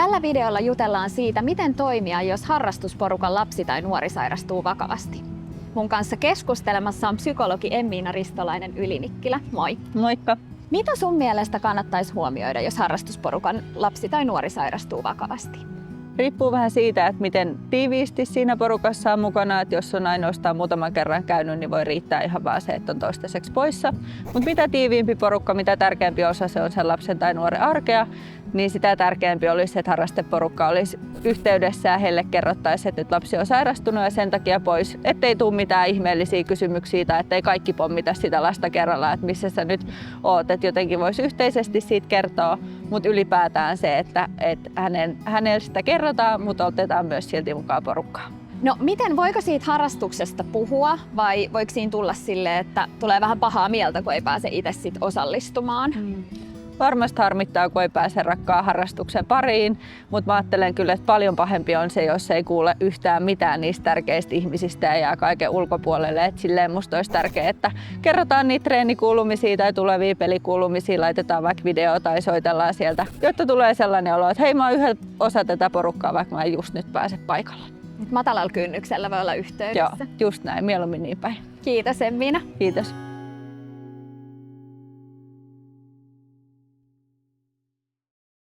Tällä videolla jutellaan siitä, miten toimia, jos harrastusporukan lapsi tai nuori sairastuu vakavasti. Mun kanssa keskustelemassa on psykologi Emmiina Ristolainen Yli-Nikkilä. Moi! Moikka! Mitä sun mielestä kannattaisi huomioida, jos harrastusporukan lapsi tai nuori sairastuu vakavasti? Riippuu vähän siitä, että miten tiiviisti siinä porukassa on mukana. Että jos on ainoastaan muutaman kerran käynyt, niin voi riittää ihan vaan se, että on toistaiseksi poissa. Mutta mitä tiiviimpi porukka, mitä tärkeämpi osa se on sen lapsen tai nuoren arkea, niin sitä tärkeämpi olisi, että harrasteporukka olisi yhteydessä ja heille kerrottaisiin, että nyt lapsi on sairastunut ja sen takia pois. Ettei tule mitään ihmeellisiä kysymyksiä tai ettei kaikki pommita sitä lasta kerrallaan, että missä sä nyt oot. Että jotenkin voisi yhteisesti siitä kertoa, mutta ylipäätään se, että hänelle sitä kerrotaan, mutta otetaan myös silti mukaan porukkaa. No voiko siitä harrastuksesta puhua vai voiko siinä tulla silleen, että tulee vähän pahaa mieltä, kun ei pääse itse sit osallistumaan? Varmasti harmittaa, kun ei pääse rakkaan harrastuksen pariin, mutta mä ajattelen kyllä, että paljon pahempi on se, jos ei kuule yhtään mitään niistä tärkeistä ihmisistä ja jää kaiken ulkopuolelle. Et silleen musta olisi tärkeää, että kerrotaan niitä treenikuulumisia tai tulevia pelikuulumisia, laitetaan vaikka video tai soitellaan sieltä, jotta tulee sellainen olo, että hei, mä oon yhden osa tätä porukkaa, vaikka mä en just nyt pääse paikalle. Matalalla kynnyksellä voi olla yhteydessä. Joo, just näin, mieluummin niin päin. Kiitos Emmiina. Kiitos.